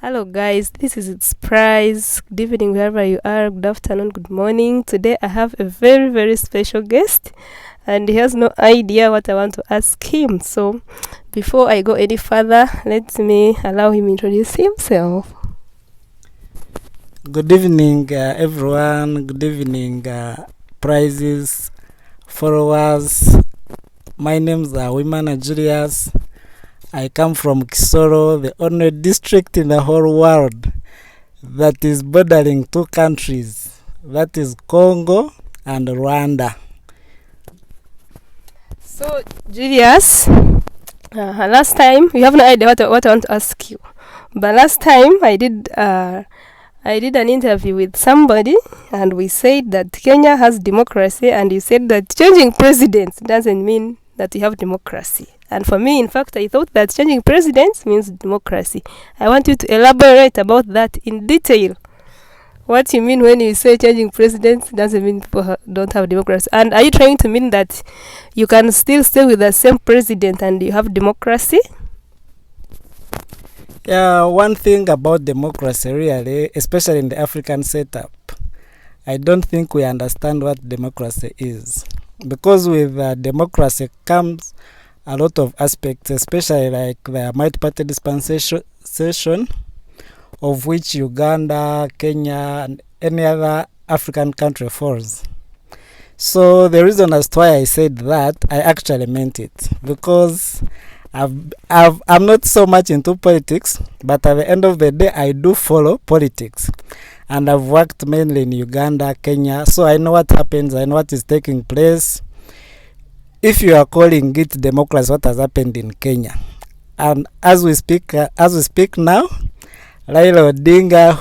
Hello, guys. This is It's Prize. Good evening, wherever you are. Good afternoon, good morning. Today, I have a very, very special guest, and he has no idea what I want to ask him. So, before I go any further, let me allow him introduce himself. Good evening, everyone. Good evening, prizes, followers. My name's Wimana Julius. I come from Kisoro, the only district in the whole world that is bordering two countries. That is Congo and Rwanda. So, Julius, last time, you have no idea what I want to ask you. But last time, I did an interview with somebody, and we said that Kenya has democracy, and you said that changing presidents doesn't mean that you have democracy. And for me, in fact, I thought that changing presidents means democracy. I want you to elaborate about that in detail. What you mean when you say changing presidents doesn't mean people don't have democracy. And are you trying to mean that you can still stay with the same president and you have democracy? Yeah, one thing about democracy really, especially in the African setup, I don't think we understand what democracy is. Because with democracy comes a lot of aspects, especially like the multi-party dispensation, of which Uganda, Kenya, and any other African country falls. So the reason as to why I said that, I actually meant it. Because I'm not so much into politics, but at the end of the day, I do follow politics. And I've worked mainly in Uganda, Kenya, so I know what happens, I know what is taking place. If you are calling it democracy, what has happened in Kenya? And as we speak now, Raila Odinga,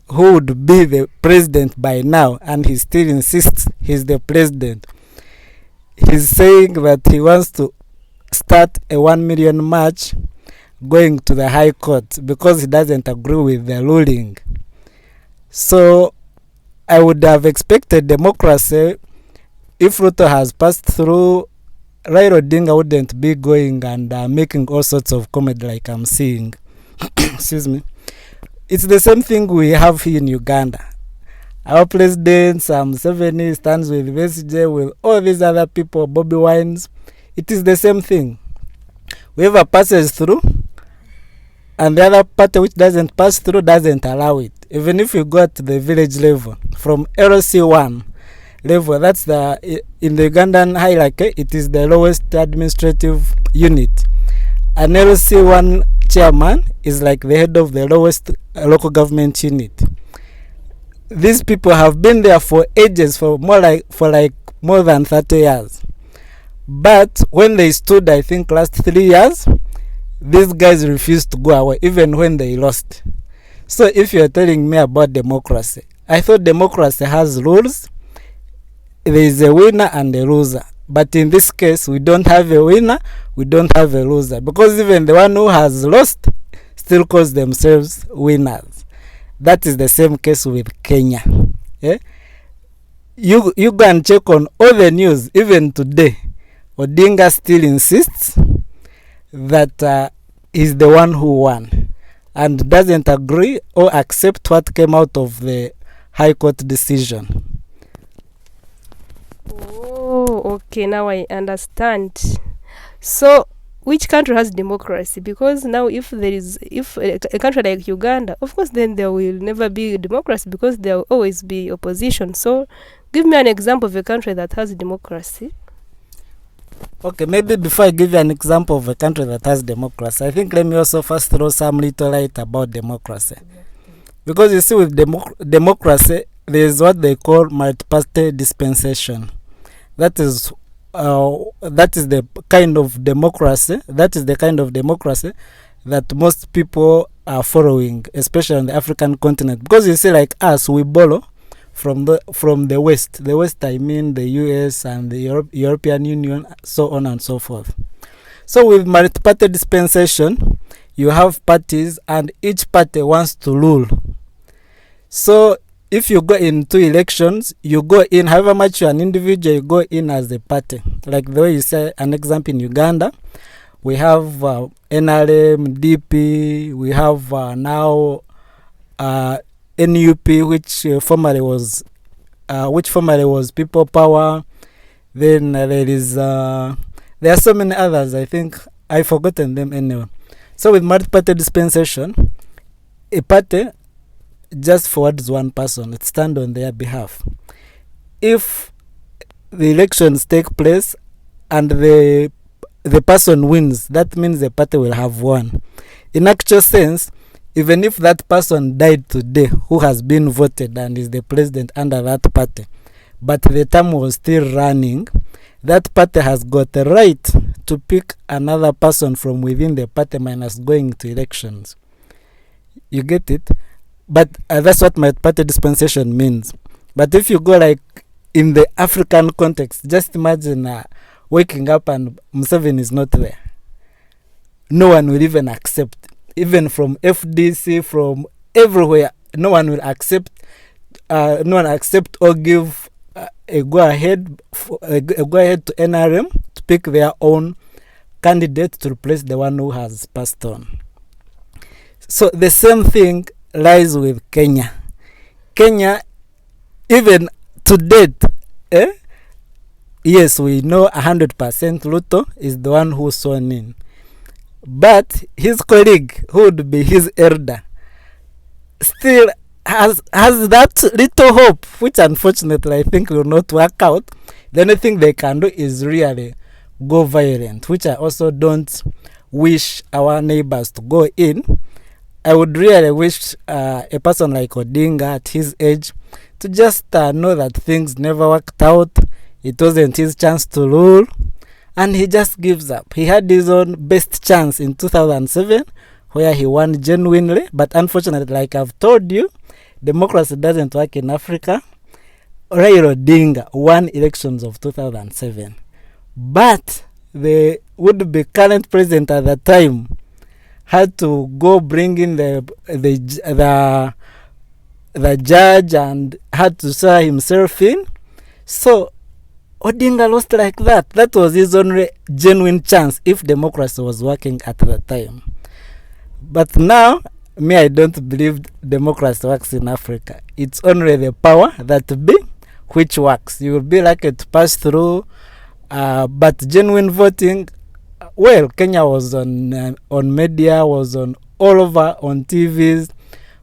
who would be the president by now, and he still insists he's the president. He's saying that he wants to start a 1 million march going to the High Court because he doesn't agree with the ruling. So I would have expected democracy. If Ruto has passed through, Raila Odinga wouldn't be going and making all sorts of comedy like I'm seeing. Excuse me. It's the same thing we have here in Uganda. Our president, Museveni, stands with Besigye, with all these other people, Bobby Wines. It is the same thing. Whoever passes through, and the other party which doesn't pass through doesn't allow it. Even if you go at the village level, from LC1 level, that's in the Ugandan hierarchy, it is the lowest administrative unit. An LC1 chairman is like the head of the lowest local government unit. These people have been there for ages, for more than 30 years. But when they stood, I think last 3 years, these guys refused to go away, even when they lost. So if you're telling me about democracy, I thought democracy has rules. There is a winner and a loser. But in this case, we don't have a winner, we don't have a loser. Because even the one who has lost still calls themselves winners. That is the same case with Kenya. Yeah? You go and check on all the news, even today. Odinga still insists that he's the one who won and doesn't agree or accept what came out of the High Court decision. Oh, okay, now I understand. So, which country has democracy? Because now if a country like Uganda, of course then there will never be democracy because there will always be opposition. So, give me an example of a country that has democracy. Okay, maybe before I give you an example of a country that has democracy, I think let me also first throw some little light about democracy. Because you see, with democracy, there is what they call multi-party dispensation. That is the kind of democracy. That is the kind of democracy that most people are following, especially on the African continent. Because you see, like us, we borrow from the West. The West, I mean the US and the European Union, so on and so forth. So with multi-party dispensation, you have parties and each party wants to rule. So if you go into elections, you go in, however much you're an individual, you go in as a party. Like the way you say, an example in Uganda, We have NRM, DP, we have now NUP, which formerly was People Power. Then there are so many others. I think I've forgotten them anyway. So with multi-party dispensation, a party just forwards one person. It stands on their behalf. If the elections take place and the person wins, that means the party will have won. In actual sense, even if that person died today who has been voted and is the president under that party, but the term was still running, that party has got the right to pick another person from within the party minus going to elections. You get it? But that's what my party dispensation means. But if you go like in the African context, just imagine waking up and Museveni is not there. No one will even accept, even from FDC, from everywhere. No one will accept. Or give a go ahead to NRM to pick their own candidate to replace the one who has passed on. So the same thing lies with Kenya. Kenya, even to date, yes, we know 100% Ruto is the one who sworn in. But his colleague, who would be his elder, still has that little hope, which unfortunately I think will not work out. The only thing they can do is really go violent, which I also don't wish our neighbors to go in. I would really wish a person like Odinga at his age to just know that things never worked out. It wasn't his chance to rule, and he just gives up. He had his own best chance in 2007 where he won genuinely, but unfortunately, like I've told you, democracy doesn't work in Africa. Raila Odinga won elections of 2007, but the would-be current president at the time had to go bring in the judge and had to swear himself in. So Odinga lost like that. That was his only genuine chance if democracy was working at the time. But now, I don't believe democracy works in Africa. It's only the power that be which works. You will be lucky to pass through, but genuine voting, well, Kenya was on media, was on all over on TVs.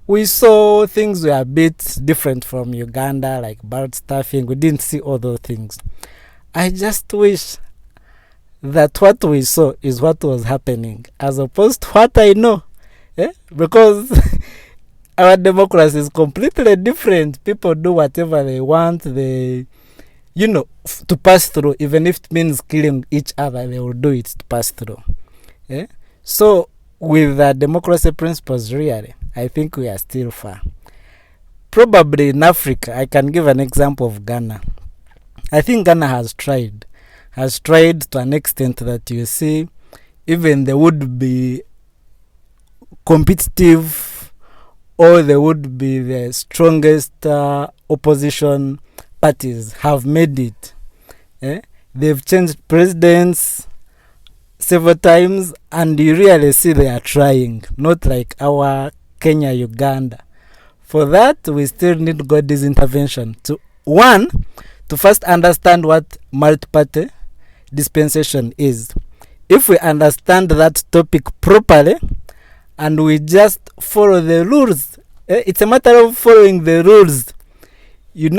We saw things were a bit different from Uganda, like ballot stuffing. We didn't see all those things. I just wish that what we saw is what was happening, as opposed to what I know. Because our democracy is completely different. People do whatever they want. They, to pass through, even if it means killing each other, they will do it to pass through. So with the democracy principles, really, I think we are still far. Probably in Africa, I can give an example of Ghana. I think Ghana has tried to an extent that you see, even there would be competitive, or there would be the strongest opposition parties have made it. They've changed presidents several times, and you really see they are trying, not like our Kenya, Uganda. For that, we still need God's intervention to first understand what multi-party dispensation is. If we understand that topic properly and we just follow the rules, it's a matter of following the rules. You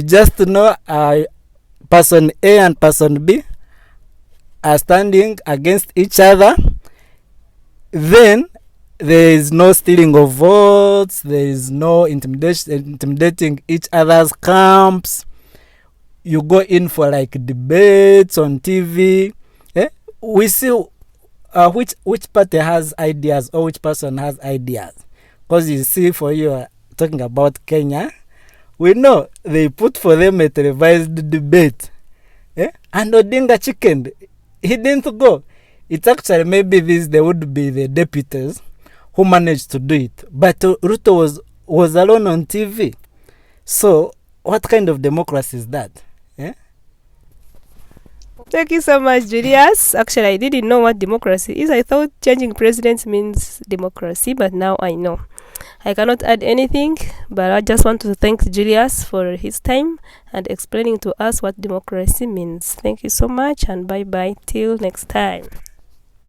just know person A and person B are standing against each other. Then there is no stealing of votes. There is no intimidating each other's camps. You go in for like debates on TV. We see which party has ideas or which person has ideas. Because you see, for you talking about Kenya, we know they put for them a televised debate. And Odinga chickened. He didn't go. It's actually maybe there would be the deputies who managed to do it. But Ruto was alone on TV. So what kind of democracy is that? Thank you so much, Julius. Actually, I didn't know what democracy is. I thought changing presidents means democracy, but now I know. I cannot add anything, but I just want to thank Julius for his time and explaining to us what democracy means. Thank you so much, and bye bye till next time.